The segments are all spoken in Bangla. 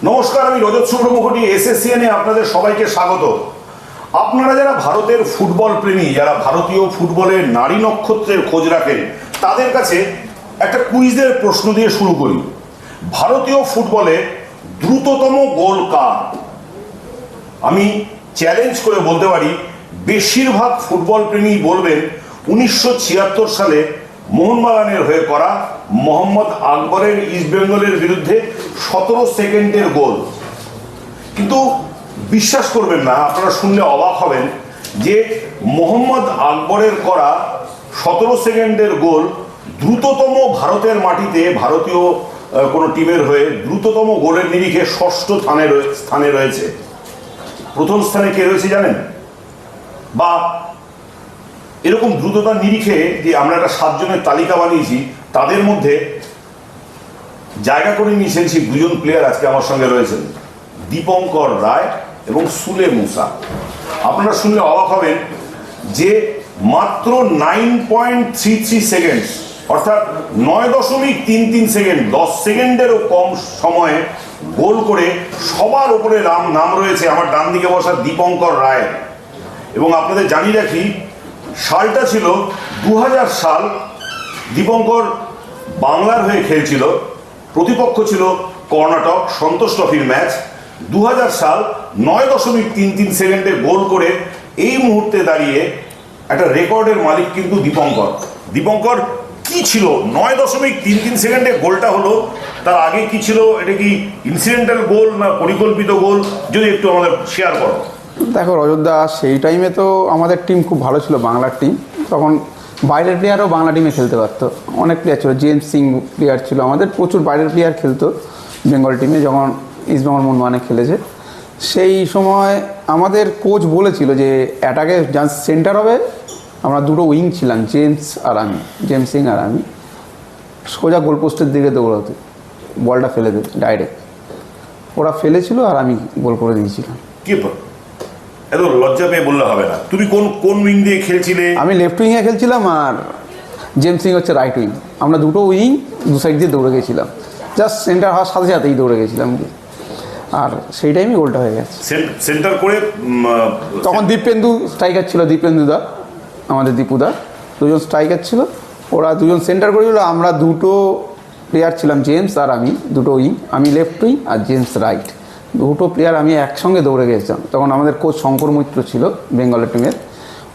নমস্কার, আমি রজত শুভ্র মুখোটি এসএসসিএনে আপনাদের সবাইকে স্বাগত। আপনারা যারা ভারতের ফুটবল প্রেমী, যারা ভারতীয় ফুটবলের নারী নক্ষত্রের খোঁজ রাখেন, তাদের কাছে একটা কুইজের প্রশ্ন দিয়ে শুরু করি। ভারতীয় ফুটবলে দ্রুততম গোল কার? আমি চ্যালেঞ্জ করে বলতে পারি, বেশিরভাগ ফুটবল প্রেমী বলবেন 1976 সালে মোহনবাগানের হয়ে করা মোহাম্মদ আকবরের ইস্টবেঙ্গলের বিরুদ্ধে 17 সেকেন্ডের গোল। কিন্তু বিশ্বাস করবেন না, আপনারা শুনলে অবাক হবেন যে মোহাম্মদ আকবরের করা 17 সেকেন্ডের গোল দ্রুততম ভারতের মাটিতে ভারতীয় কোনো টিমের হয়ে দ্রুততম গোলের নিরিখে ষষ্ঠ স্থানে রয়েছে। প্রথম স্থানে কে রয়েছে জানেন? বা এরকম দ্রুততার নিরিখে যে আমরা একটা 7 জনের তালিকা বানিয়েছি, তাদের মধ্যে জায়গা করে নিয়েছেন সেই দুজন প্লেয়ার আজকে আমার সঙ্গে রয়েছেন, দীপঙ্কর রায় এবং সুলে মুসা। আপনারা শুনলে অবাক হবেন যে মাত্র 9.33 সেকেন্ড, অর্থাৎ 9.33 সেকেন্ড, 10 সেকেন্ডেরও কম সময়ে গোল করে সবার উপরে নাম রয়েছে আমার ডান দিকে বসা দীপঙ্কর রায়। এবং আপনাদের জানিয়ে রাখি, সালটা ছিল 2000 সাল। দীপঙ্কর বাংলার হয়ে খেলছিল, প্রতিপক্ষ ছিল কর্ণাটক, সন্তোষ ট্রফির ম্যাচ। 2000 সাল 9.33 সেকেন্ডে গোল করে এই মুহূর্তে দাঁড়িয়ে একটা রেকর্ডের মালিক কিন্তু দীপঙ্কর কি ছিল? 9.33 সেকেন্ডে গোলটা হলো, তার আগে কি ছিল? এটা কি ইনসিডেন্টাল গোল না পরিকল্পিত গোল? যদি একটু আমাদের শেয়ার করো। দেখো রজতদা, সেই টাইমে তো আমাদের টিম খুব ভালো ছিল, বাংলার টিম। তখন বাইরের প্লেয়ারও বাংলা টিমে খেলতে পারতো, অনেক প্লেয়ার ছিল। জেমস সিং প্লেয়ার ছিল আমাদের, প্রচুর বাইরের প্লেয়ার খেলতো বেঙ্গল টিমে যখন ইস্টবেঙ্গল মোহনবাগানে খেলেছে। সেই সময় আমাদের কোচ বলেছিল যে অ্যাটাকে সেন্টার হবে, আমরা দুটো উইং ছিলাম, জেমস সিং আর আমি, সোজা গোলপোস্টের দিকে দৌড়াতে, বলটা ফেলে দেবে ডাইরেক্ট। ওরা ফেলেছিল আর আমি গোল করে দিয়েছিলাম। কি এত লজ্জা পেয়ে বললে হবে না। তুমি কোন উইং দিয়ে খেলছিলে? আমি লেফট উইংয়ে খেলছিলাম আর জেমস সিং হচ্ছে রাইট উইং। আমরা দুটো উইং দু সাইড দিয়ে দৌড়ে গেছিলাম, জাস্ট সেন্টার হওয়ার সাথে সাথেই দৌড়ে গেছিলাম, আর সেই টাইমই গোলটা হয়ে গেছে। সেন্টার করে তখন দীপেন্দু স্ট্রাইকার ছিল, দীপেন্দুদা, আমাদের দীপুদা, দুজন স্ট্রাইকার ছিল। ওরা দুজন সেন্টার করেছিল, আমরা দুটো প্লেয়ার ছিলাম, জেমস আর আমি, দুটো উইং, আমি লেফট উইং আর জেমস রাইট। দুটো প্লেয়ার আমি একসঙ্গে দৌড়ে গেছিলাম। তখন আমাদের কোচ শঙ্কর মৈত্র ছিল বেঙ্গলের টিমের।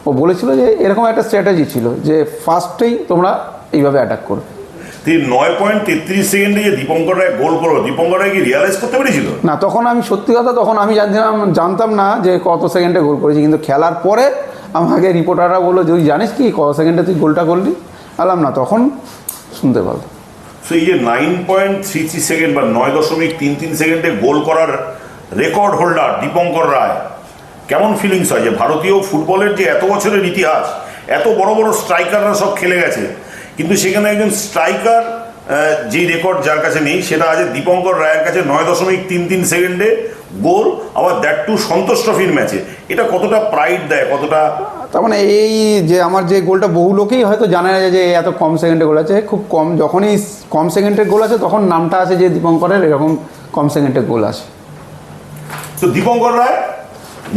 ও বলেছিল যে এরকম একটা স্ট্র্যাটেজি ছিল যে ফার্স্টেই তোমরা এইভাবে অ্যাটাক করো। 9.33 সেকেন্ডে যে দীপঙ্কর রায় গোল করো, দীপঙ্কর রায় কি রিয়ালাইজ করতে পেরেছিল? না, তখন আমি সত্যি কথা, তখন আমি জানতাম না যে কত সেকেন্ডে গোল করেছি। কিন্তু খেলার পরে আমাকে রিপোর্টাররা বললো যে জানিস কি কত সেকেন্ডে তুই গোলটা করলি? আলাম না, তখন শুনতে পারলো। সো এই যে 9.33 সেকেন্ড বা 9.33 সেকেন্ডে গোল করার রেকর্ড হোল্ডার দীপঙ্কর রায়, কেমন ফিলিংস হয় যে ভারতীয় ফুটবলের যে এত বছরের ইতিহাস, এত বড় বড় স্ট্রাইকাররা সব খেলে গেছে, কিন্তু সেখানে একজন স্ট্রাইকার যেই রেকর্ড যার কাছে নেই, সেটা আছে দীপঙ্কর রায়ের কাছে। 9.33 সেকেন্ডে গোল, আবার দ্যাট টু সন্তোষ ট্রফির ম্যাচে। এটা কতটা প্রাইড দেয়, কতটা? তার মানে এই যে আমার যে গোলটা, বহু লোকেই হয়তো জানে না যে এত কম সেকেন্ডে গোল আছে। খুব কম, যখনই কম সেকেন্ডের গোল আছে তখন নামটা আছে যে দীপঙ্করের এরকম কম সেকেন্ডের গোল আছে। তো দীপঙ্কর রায়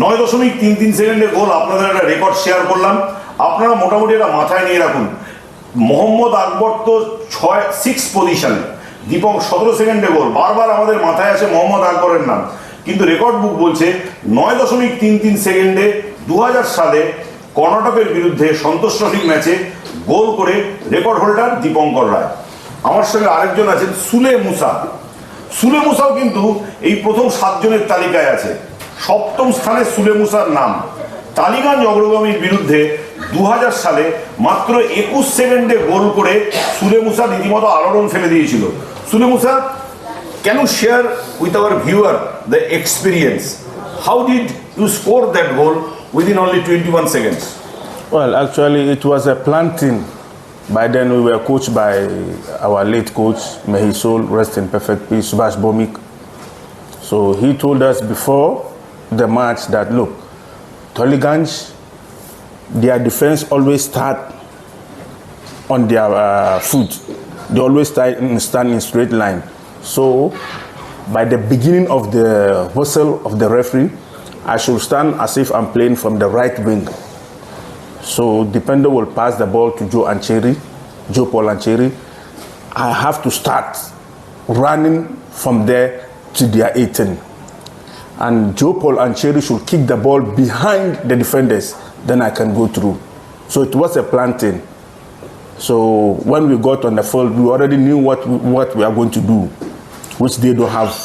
9.33 সেকেন্ডের গোল, আপনাদের একটা রেকর্ড শেয়ার করলাম। আপনারা মোটামুটি এটা মাথায় নিয়ে রাখুন। মোহাম্মদ আকবর তো 6 পজিশনে, 17 সেকেন্ডে গোল। বারবার আমাদের মাথায় আসে মোহাম্মদ আকবরের নাম, কিন্তু রেকর্ড বুক বলছে 9.33 সেকেন্ডে 2000 সালে কর্ণাটকের বিরুদ্ধে সন্তোষ ট্রফির ম্যাচে গোল করে রেকর্ড হোল্ডার দীপঙ্কর রায়। আমার সঙ্গে আরেকজন আছেন সুলে মুসাও কিন্তু এই প্রথম 7 জনের তালিকায় আছে। 7ম স্থানে সুলে মুসার নাম। টালিগঞ্জ অগ্রগামীর বিরুদ্ধে 2000 সালে মাত্র 21 সেকেন্ডে গোল করে সুলে মুসা রীতিমতো আলোড়ন ফেলে দিয়েছিল। সুলে মুসা, can you share with our viewer the experience? How did you score that goal within only 21 seconds? Well, actually, it was a planned thing. By then, we were coached by our late coach, may his soul rest in perfect peace, Subhash Bomik. So he told us before the match that, look, Toliganj, their defense always start on their foot. They always stand in straight line. So by the beginning of the whistle of the referee, I should stand as if I'm playing from the right wing. So Dipendo will pass the ball to Joe Paul Ancheri. I have to start running from there to their 18. And Joe Paul Ancheri should kick the ball behind the defenders, then I can go through. So it was a planting. So when we got on the field, we already knew what we are going to do, which they don't have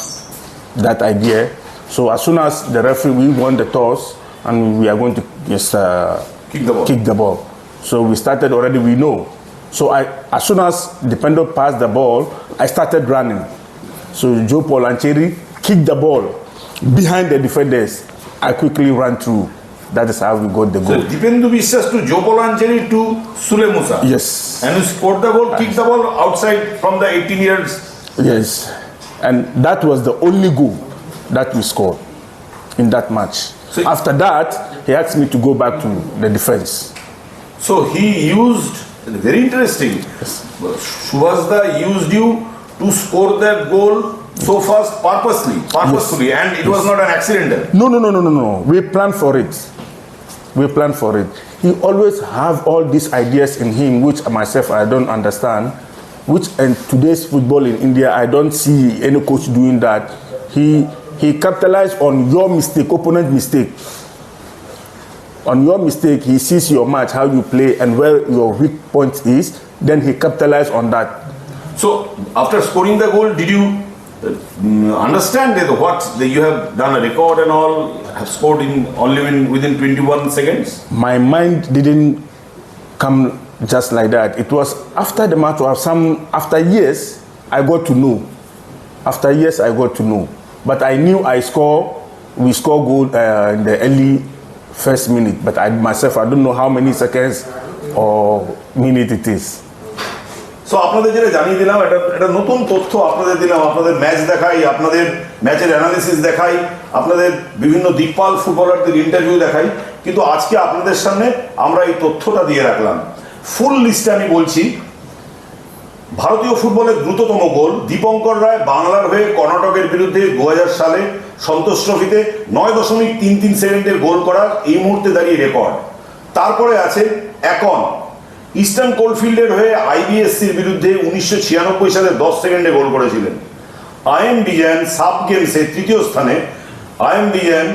that idea. So as soon as the referee, we won the toss, and we are going to just kick the ball. So we started already, we know. So as soon as Dipendo passed the ball, I started running. So Joe Paul Ancheri kicked the ball behind the defenders. I quickly ran through. That is how we got the goal. So Dipendu Biswas to Joe Paul Ancheri to Sule Musa. Yes. And you scored the goal, kicked the ball outside from the 18 years. Yes. And that was the only goal that we scored in that match. So after that, he asked me to go back to the defense. So he used, very interesting, Shubhasda used you to score that goal so fast purposefully, yes. And it was not an accidental. No. We planned for it. He always have all these ideas in him, which myself I don't understand. Which in today's football in India, I don't see any coach doing that. He capitalized on your mistake, opponent mistake. On your mistake, he sees your match, how you play, and where your weak point is. Then he capitalized on that. So after scoring the goal, did you understand that you have done a record and all, have scored within 21 seconds? My mind didn't come just like that. It was after the match, or after years, I got to know. But I knew we score goal in the early first minute. But I don't know how many seconds or minute it is. So আপনাদের যেটা জানিয়ে দিলাম, এটা নতুন তথ্য আপনাদের দিলাম, আপনাদের ম্যাচ দেখাই, আপনাদের ম্যাচের অ্যানালিসিস দেখাই, আপনাদের বিভিন্ন দিকপাল ফুটবলারদের ইন্টারভিউ দেখাই, কিন্তু আজকে আপনাদের সামনে আমরা এই তথ্যটা দিয়ে রাখলাম। ফুল লিস্টে আমি বলছি, ভারতীয় ফুটবলের দ্রুততম গোল দীপঙ্কর রায় বাংলার হয়ে কর্ণাটকের বিরুদ্ধে 2000 সালে সন্তোষ ট্রফিতে 9.33 সেকেন্ডের গোল করার এই মুহূর্তে দাঁড়িয়ে রেকর্ড। তারপরে আছে একন, ইস্টার্ন কোলফিল্ডের হয়ে আইবিএসসির বিরুদ্ধে 1996 সালে 10 সেকেন্ডে গোল করেছিলেন। আইএম বিজয়ন সাব গেমসে তৃতীয় স্থানে। আইএম বিজয়ন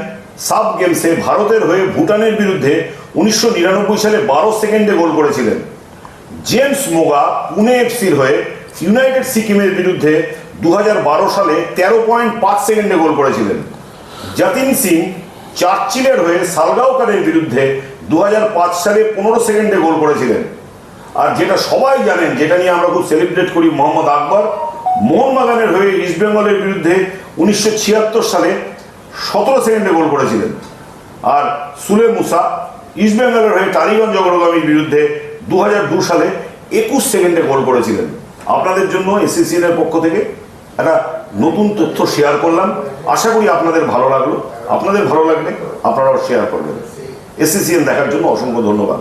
সাব গেমসে ভারতের হয়ে ভুটানের বিরুদ্ধে 1999 সালে 12 সেকেন্ডে গোল করেছিলেন। জেমস মোগা পুনে এফসির হয়ে ইউনাইটেড সিকিমের বিরুদ্ধে 2012 সালে 13.5 সেকেন্ডে গোল করেছিলেন। যতীন সিং চার্চিলের হয়ে সালগাওকারের বিরুদ্ধে 2005 সালে 15 সেকেন্ডে গোল করেছিলেন। আর যেটা সবাই জানেন, যেটা নিয়ে আমরা খুব সেলিব্রেট করি, মোহাম্মদ আকবর মোহনবাগানের হয়ে ইস্টবেঙ্গলের বিরুদ্ধে 1976 সালে 17 সেকেন্ডে গোল করেছিলেন। আর সুলে মুসা ইস্টবেঙ্গলের হয়ে টালিগঞ্জ অগ্রগামীর বিরুদ্ধে 2002 সালে 21 সেকেন্ডে গোল করেছিলেন। আপনাদের জন্য এসএসসিএন এর পক্ষ থেকে একটা নতুন তথ্য শেয়ার করলাম। আশা করি আপনাদের ভালো লাগলো। আপনাদের ভালো লাগলে আপনারাও শেয়ার করবেন। এসএসসিএন দেখার জন্য অসংখ্য ধন্যবাদ।